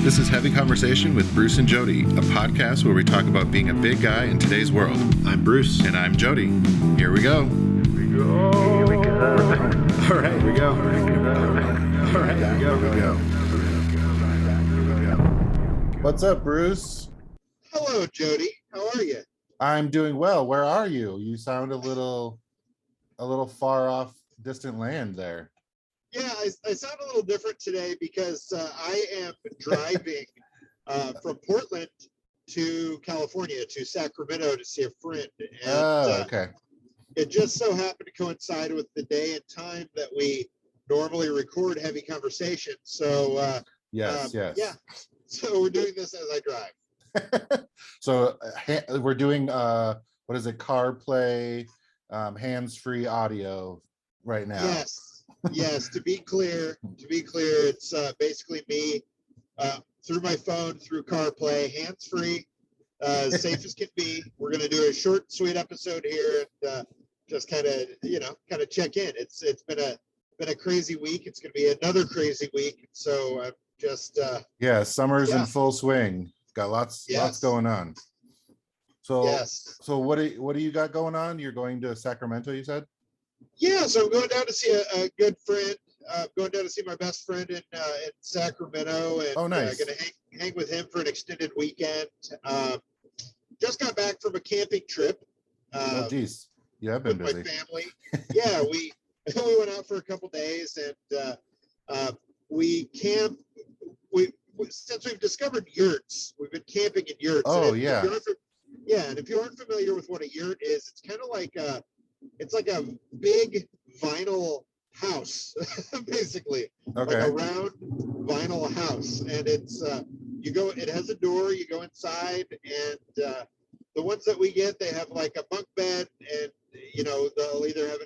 This is Heavy Conversation with Bruce and Jody, a podcast where we talk about being a big guy in today's world. I'm Bruce. And I'm Jody. Here we go. Here we go. All right, here we go. All right, here we go. What's up, Bruce? Hello, Jody. How are you? I'm doing well. Where are you? You sound a little far off, distant land there. Yeah, I sound a little different today because I am driving from Portland to California, to Sacramento to see a friend. And Okay. it just so happened to coincide with the day and time that we normally record Heavy Conversation. So, Yes. yeah. So we're doing this as I drive. So we're doing, what is it, CarPlay, hands-free audio right now. Yes. To be clear, it's basically me through my phone, through CarPlay, hands-free, safe as can be. We're going to do a short, sweet episode here and just kind of check in. It's been a crazy week. It's going to be another crazy week. So I'm just summer's in full swing. Got lots going on. So what do you got going on? You're going to Sacramento, you said? Yeah, so I'm going down to see a good friend. Going down to see my best friend in Sacramento, and nice. Going to hang with him for an extended weekend. Just got back from a camping trip. Geez, yeah, I've been busy. With my family. Yeah, we went out for a couple days, and we camped. Since we've discovered yurts, we've been camping in yurts. Oh, and if you aren't familiar with what a yurt is, it's kind of like it's like a big vinyl house, basically. Okay. Like a round vinyl house, and it's it has a door. You go inside, and the ones that we get, they have like a bunk bed, and they'll either have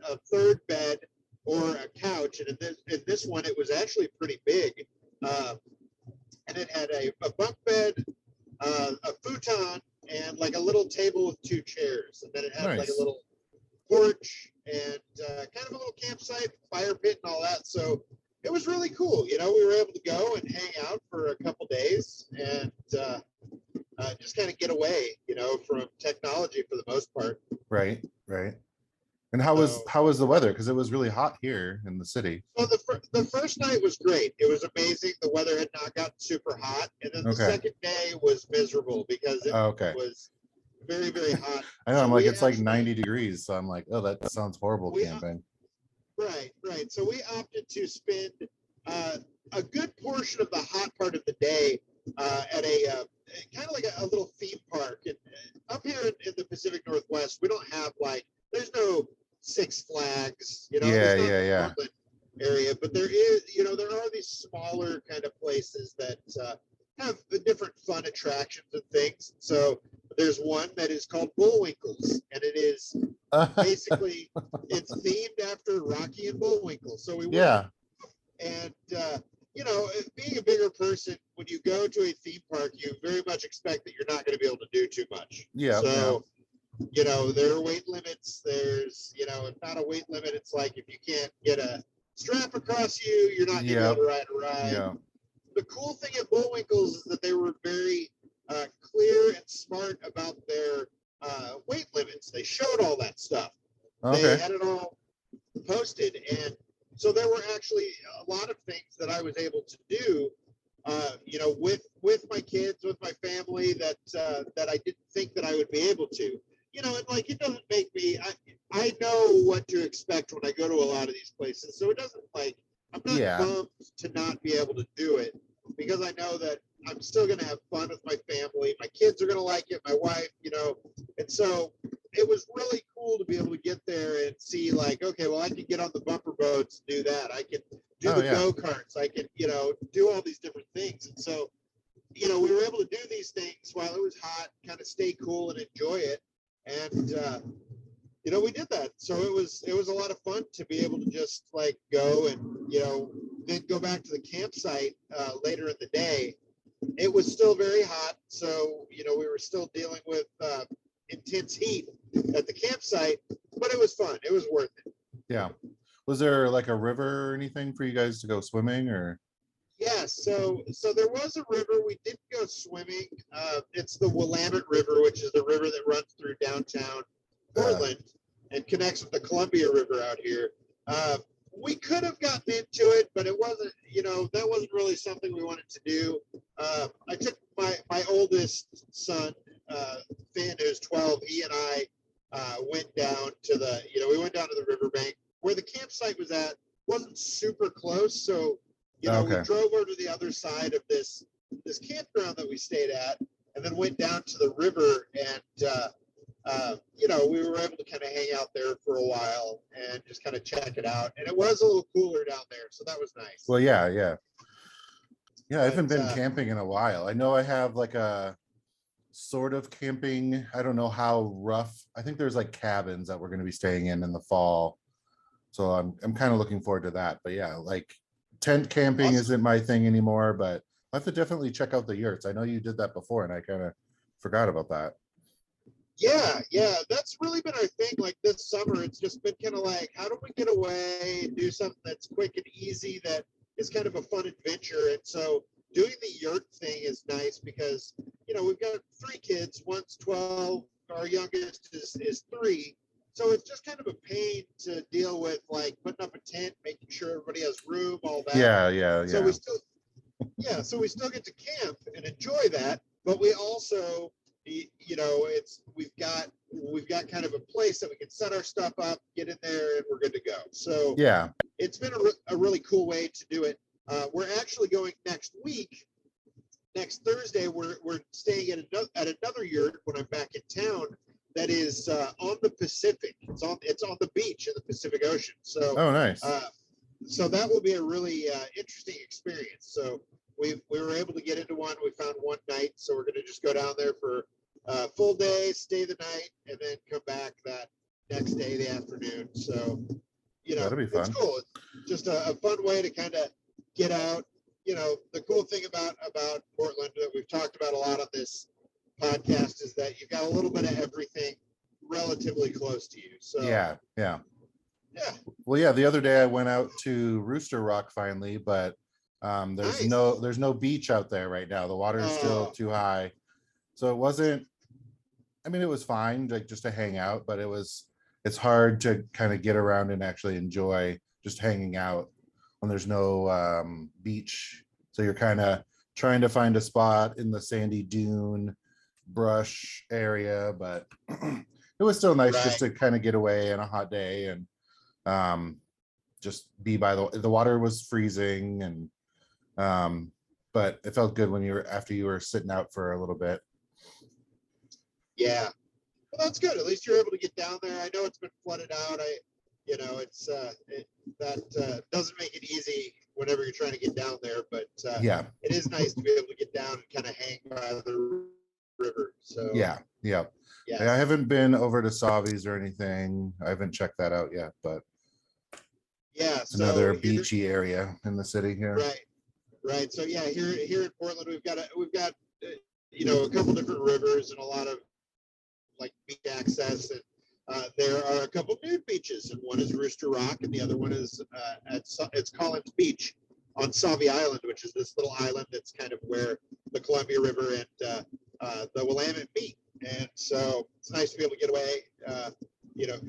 a third bed or a couch. And in this one, it was actually pretty big, and it had a bunk bed, a futon, and like a little table with two chairs, and then it had like a little porch and kind of a little campsite, fire pit, and all that. So it was really cool. We were able to go and hang out for a couple days and just kind of get away, from technology for the most part. Right. And how was the weather? Because it was really hot here in the city. Well, the first night was great. It was amazing. The weather had not gotten super hot, and then the second day was miserable because it was very, very hot. I know. I'm like, it's like 90 degrees. So I'm like, oh, that sounds horrible camping. Right. So we opted to spend a good portion of the hot part of the day at a kind of like a little theme park. And up here in the Pacific Northwest, we don't have there's no Six Flags, Yeah. Area, but there is, there are these smaller kind of places that have the different fun attractions and things. So there's one that is called Bullwinkle's, and it is basically it's themed after Rocky and Bullwinkle. So we went, and being a bigger person, when you go to a theme park, you very much expect that you're not going to be able to do too much. There are weight limits. There's if not a weight limit, it's like if you can't get a strap across you, you're not going to be able to ride a ride. Yeah. The cool thing at Bullwinkle's is that they were very clear and smart about their weight limits. They showed all that stuff. Okay. They had it all posted, and so there were actually a lot of things that I was able to do, with my kids, with my family that I didn't think that I would be able to. And it doesn't make me. I know what to expect when I go to a lot of these places, so it doesn't I'm not bummed to not be able to do it because I know that I'm still going to have fun with my family. My kids are going to like it. My wife, and so it was really cool to be able to get there and see I can get on the bumper boats and do that. I can do the go-karts. I can, do all these different things. And so, we were able to do these things while it was hot, kind of stay cool and enjoy it. And, we did that. So it was a lot of fun to be able to just go and, then go back to the campsite later in the day. It was still very hot. So, we were still dealing with intense heat at the campsite, but it was fun. It was worth it. Yeah. Was there a river or anything for you guys to go swimming or? Yeah, so there was a river. We didn't go swimming. It's the Willamette River, which is the river that runs through downtown Portland and connects with the Columbia River out here. We could have gotten into it, but it wasn't, that wasn't really something we wanted to do. I took my oldest son, Finn, who's 12. He and I went down to we went down to the riverbank where the campsite was at. Wasn't super close, so we drove over to the other side of this campground that we stayed at, and then went down to the river, and we were able to kind of hang out there for a while and just kind of check it out. And it was a little cooler down there, so that was nice. Well, yeah. I haven't been camping in a while. I know I have like a sort of camping. I don't know how rough. I think there's like cabins that we're going to be staying in the fall. So I'm kind of looking forward to that. But yeah, like tent camping isn't my thing anymore, but I have to definitely check out the yurts. I know you did that before and I kind of forgot about that. Yeah, that's really been our thing. Like this summer, it's just been kind of like, how do we get away and do something that's quick and easy that is kind of a fun adventure? And so doing the yurt thing is nice because, we've got 3 kids. One's 12. Our youngest is 3. So it's just kind of a pain to deal with, like putting up a tent, making sure everybody has room, all that. Yeah. So we still get to camp and enjoy that, but we also, we've got kind of a place that we can set our stuff up, get in there, and we're good to go. So yeah, it's been a really cool way to do it. We're actually going next Thursday. We're staying at another yurt when I'm back in town. That is on the Pacific. It's on the beach in the Pacific Ocean. So nice. So that will be a really interesting experience. So we were able to get into one. We found one night, so we're going to just go down there for a full day, stay the night, and then come back that next day, the afternoon. So that'll be fun. It's cool. It's just a fun way to kind of get out. The cool thing about Portland that we've talked about a lot on this podcast is that you've got a little bit of everything relatively close to you. So yeah. Well, yeah, the other day I went out to Rooster Rock finally, but there's nice. no beach out there right now. The water is still too high. So it wasn't, it was fine, like just to hang out, but it's hard to kind of get around and actually enjoy just hanging out when there's no beach. So you're kind of trying to find a spot in the sandy dune brush area, but it was still nice just to kind of get away on a hot day and just be by the water was freezing, and but it felt good when after you were sitting out for a little bit. Yeah, well, that's good. At least you're able to get down there. I know it's been flooded out. That doesn't make it easy whenever you're trying to get down there, but yeah, it is nice to be able to get down and kind of hang by the river. So yeah. I haven't been over to Savi's or anything. I haven't checked that out yet, but it's another beachy area in the city here. Right. So yeah, here in Portland, we've got a couple different rivers and a lot of like beach access, and there are a couple nude beaches, and one is Rooster Rock, and the other one is it's Collins Beach on Savi Island, which is this little island that's kind of where the Columbia River and the Willamette meet. And so it's nice to be able to get away,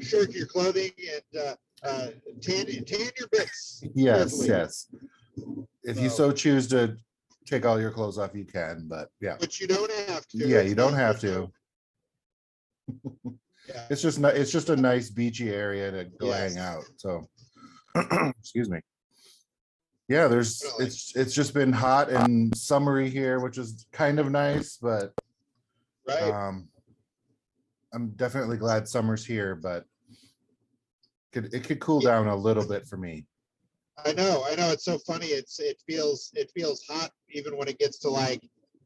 shirt your clothing and tan your bits. Yes. If you so choose to take all your clothes off, you can, but yeah. But you don't have to. Yeah, you don't have to. Yeah. It's just a nice beachy area to go hang out. So excuse me. Yeah, it's just been hot and summery here, which is kind of nice, but I'm definitely glad summer's here, but it could cool down a little bit for me. I know. It's so funny. It feels hot even when it gets to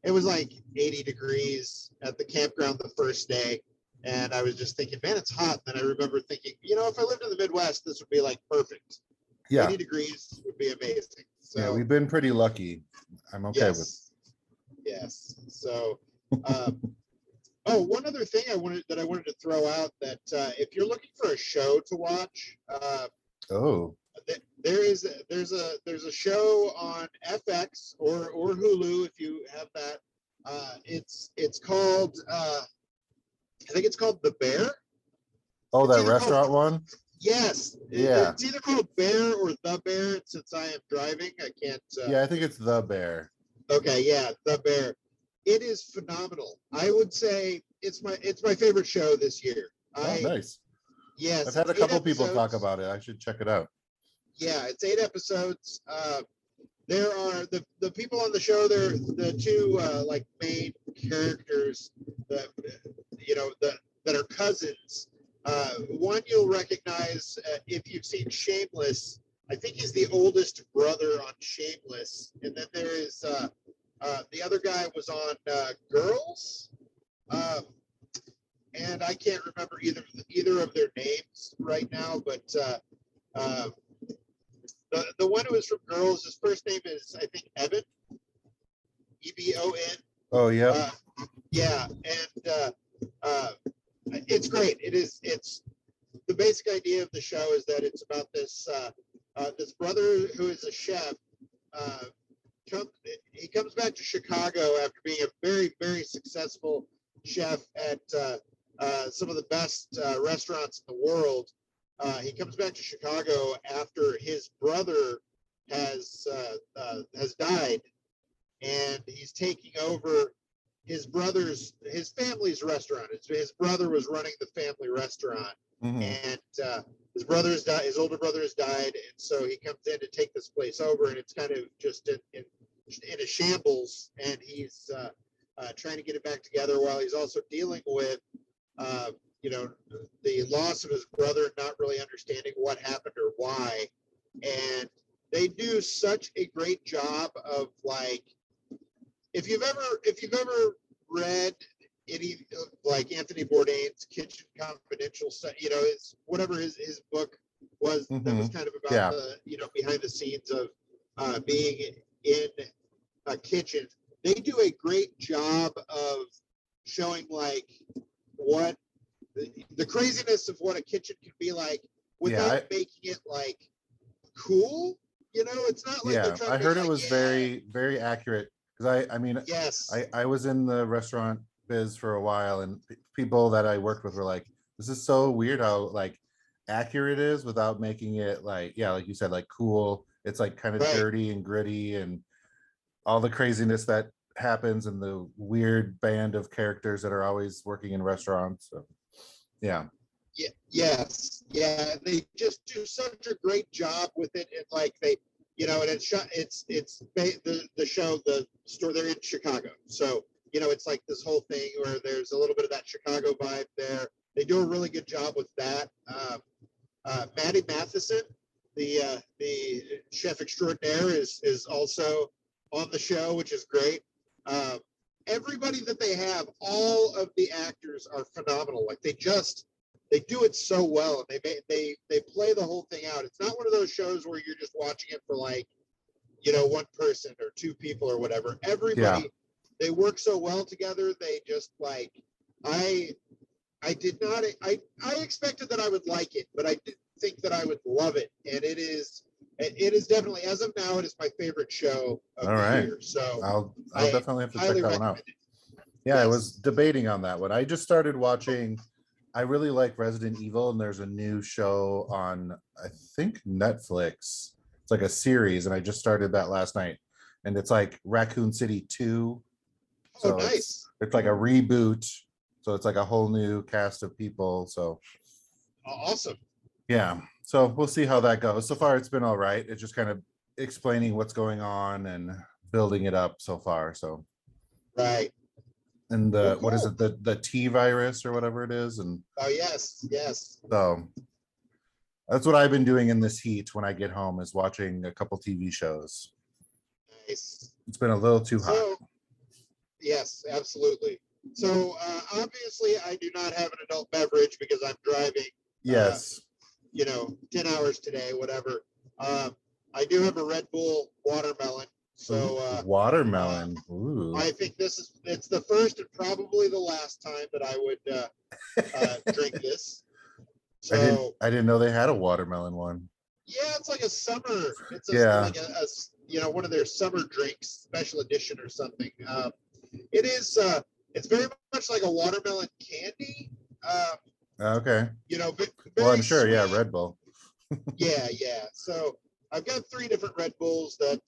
it was like 80 degrees at the campground the first day. And I was just thinking, man, it's hot. Then I remember thinking, if I lived in the Midwest, this would be like perfect. Yeah. 80 degrees would be amazing. So yeah, we've been pretty lucky. I'm okay with. Yes. So, one other thing I wanted to throw out that if you're looking for a show to watch, there's a show on FX or Hulu if you have that. It's called I think it's called The Bear. Oh, It's that either called restaurant one? Yes, Yeah. it's either called Bear or The Bear. Since I am driving, I can't. Yeah, I think it's The Bear. Okay, yeah, The Bear. It is phenomenal. I would say it's my favorite show this year. Oh, nice. Yes, I've had it's a eight couple people talk episodes. about it. I should check it out. Yeah, it's 8 episodes. There are the people on the show. They're the two like main characters that that are cousins. One you'll recognize if you've seen Shameless. I think he's the oldest brother on Shameless, and then there is the other guy was on Girls, um, and I can't remember either of their names right now. But the one who is from Girls, his first name is I think Evan, Ebon. Oh, yeah. Yeah, and it's great. It's the basic idea of the show is that it's about this brother who is a chef. Uh, he comes back to Chicago after being a very successful chef at some of the best restaurants in the world. He comes back to Chicago after his brother has died, and he's taking over his family's restaurant. His brother was running the family restaurant, and his older brother has died, and so he comes in to take this place over, and it's kind of just in a shambles, and he's trying to get it back together while he's also dealing with uh, the loss of his brother, not really understanding what happened or why. And they do such a great job of like, if you've ever read any like Anthony Bourdain's Kitchen Confidential stuff, it's whatever his book was that was kind of about Yeah. the behind the scenes of being in a kitchen. They do a great job of showing like what the craziness of what a kitchen can be like without making it like cool. It's not like they're Yeah, trying I to make heard it it like, was very accurate because I mean, yes, I was in the restaurant biz for a while, and people that I worked with were like, this is so weird how like accurate it is without making it like, yeah, like you said, like cool. It's like kind of right. dirty and gritty and all the craziness that happens and the weird band of characters that are always working in restaurants. So yeah. Yeah, yes, yeah. They just do such a great job with it, and like and it's shot. It's the show, the store. They're in Chicago, so it's like this whole thing where there's a little bit of that Chicago vibe there. They do a really good job with that. Maddie Matheson, the chef extraordinaire, is also on the show, which is great. Everybody that they have, all of the actors are phenomenal. Like they do it so well, and they play the whole thing out. It's not one of those shows where you're just watching it for like one person or two people or whatever. Everybody, they work so well together. They just like I did not I expected that I would like it, but I didn't think that I would love it. And it is definitely, as of now, it is my favorite show of the year. So I'll definitely have to check that one out. Yeah, yes. I was debating on that one. I just started watching. I really like Resident Evil, and there's a new show on, I think, Netflix. It's like a series, and I just started that last night. And it's like Raccoon City 2. So nice. It's like a reboot. So it's like a whole new cast of people. So awesome. Yeah. So we'll see how that goes. So far, it's been all right. It's just kind of explaining what's going on and building it up so far. So right. And cool. What is it, the T virus or whatever it is? And oh yes. So that's what I've been doing in this heat when I get home, is watching a couple TV shows. Nice. It's been a little too hot. Yes, absolutely. So obviously I do not have an adult beverage because I'm driving. Yes. 10 hours today, whatever. I do have a Red Bull watermelon. So watermelon. Ooh. I think it's the first and probably the last time that I would drink this. So I didn't know they had a watermelon one. Yeah, it's like a summer. It's Yeah. like a one of their summer drinks, special edition or something. It is. It's very much like a watermelon candy. Okay. Very Well, I'm sure. sweet. Yeah, Red Bull. Yeah. So I've got 3 different Red Bulls that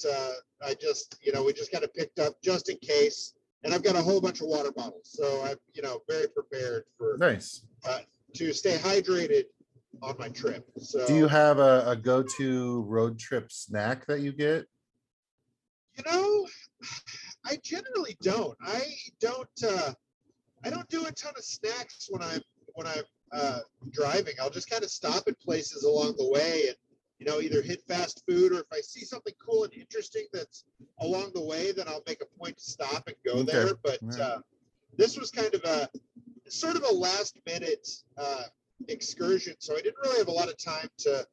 I just, we just kind of picked up just in case, and I've got a whole bunch of water bottles. So I'm, very prepared for Nice. to stay hydrated on my trip. So Do you have a go-to road trip snack that you get? I generally don't. I don't do a ton of snacks when I'm driving. I'll just kind of stop at places along the way and either hit fast food, or if I see something cool and interesting that's along the way, then I'll make a point to stop and go there. But this was kind of a sort of a last minute excursion, so I didn't really have a lot of time to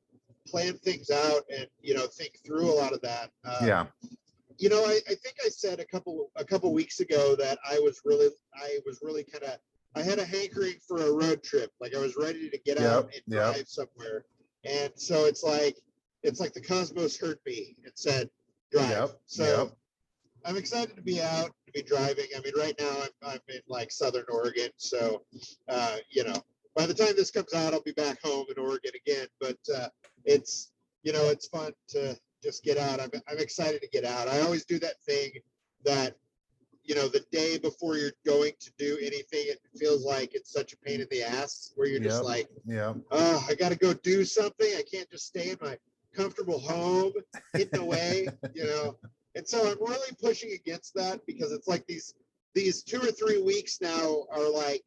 plan things out and think through a lot of that. Yeah. I think I said a couple weeks ago that I was really kind of, I had a hankering for a road trip. Like I was ready to get out and drive somewhere. And so it's like the cosmos heard me and said, drive. I'm excited to be out, to be driving. I mean, right now I'm in like Southern Oregon. So, by the time this comes out, I'll be back home in Oregon again. But it's fun to just get out. I'm excited to get out. I always do that thing that, the day before you're going to do anything, it feels like it's such a pain in the ass where you're just like, oh, I got to go do something. I can't just stay in my comfortable home, hidden away, And so I'm really pushing against that, because it's like these 2 or 3 weeks now are like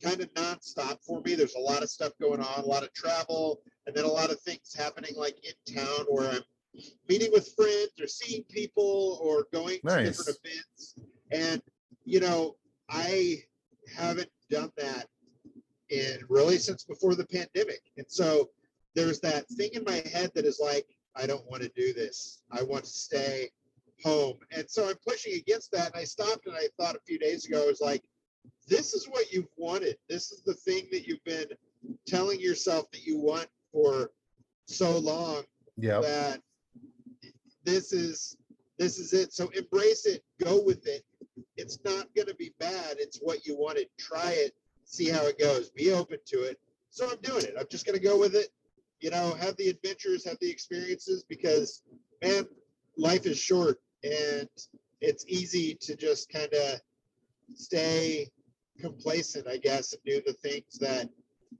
kind of nonstop for me. There's a lot of stuff going on, a lot of travel, and then a lot of things happening like in town where I'm meeting with friends or seeing people or going to different events. And, I haven't done that since before the pandemic. And so there's that thing in my head that is like, I don't want to do this. I want to stay home. And so I'm pushing against that. And I stopped and I thought a few days ago, I was like, this is what you've wanted. This is the thing that you've been telling yourself that you want for so long. That this is it. So embrace it, go with it. It's not going to be bad. It's what you wanted. Try it, see how it goes, be open to it. So I'm doing it. I'm just going to go with it, have the adventures, have the experiences, because man, life is short and it's easy to just kind of stay complacent, I guess, and do the things that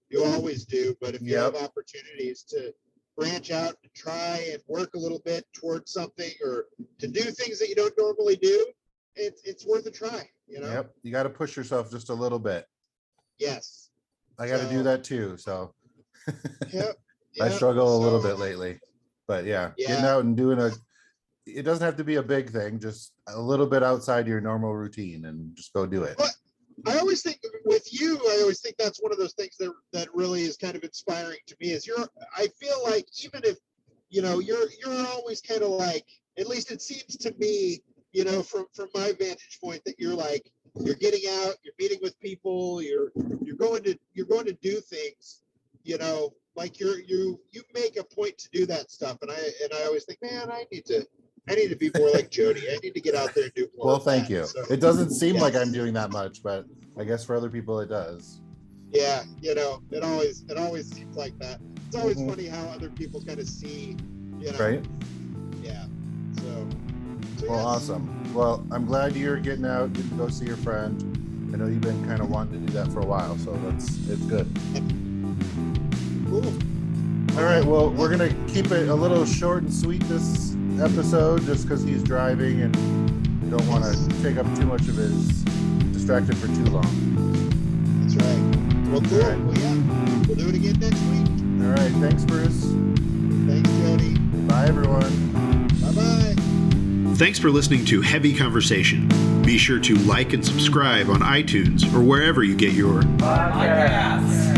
you always do. But if you have opportunities to branch out and try and work a little bit towards something, or to do things that you don't normally do, it's worth a try. You got to push yourself just a little bit. Yes, I got to do that too. So Yep. I struggle a little bit lately, but getting out and doing it doesn't have to be a big thing, just a little bit outside your normal routine, and just go do it. But I always think with you, I always think that's one of those things that really is kind of inspiring to me, is I feel like even if, you're always kind of like, at least it seems to me, from my vantage point, that you're getting out, you're meeting with people, you're going to do things, like you make a point to do that stuff. And I always think, man, I need to be more like Jody. I need to get out there and do more. Well, thank you. So, it doesn't seem like I'm doing that much, but I guess for other people it does. Yeah, it always seems like that. It's always funny how other people kind of see, Right? Yeah. So well, awesome. Well, I'm glad you're getting out, getting to go see your friend. I know you've been kind of wanting to do that for a while, so it's good. Cool. All right, well, we're going to keep it a little short and sweet this episode, just because he's driving and we don't want to take up too much of his distracted for too long. That's right. Well, cool. Right. Well, yeah, we'll do it again next week. All right. Thanks, Bruce. Thanks, Jody. Bye, everyone. Bye-bye. Thanks for listening to Heavy Conversation. Be sure to like and subscribe on iTunes or wherever you get your podcasts.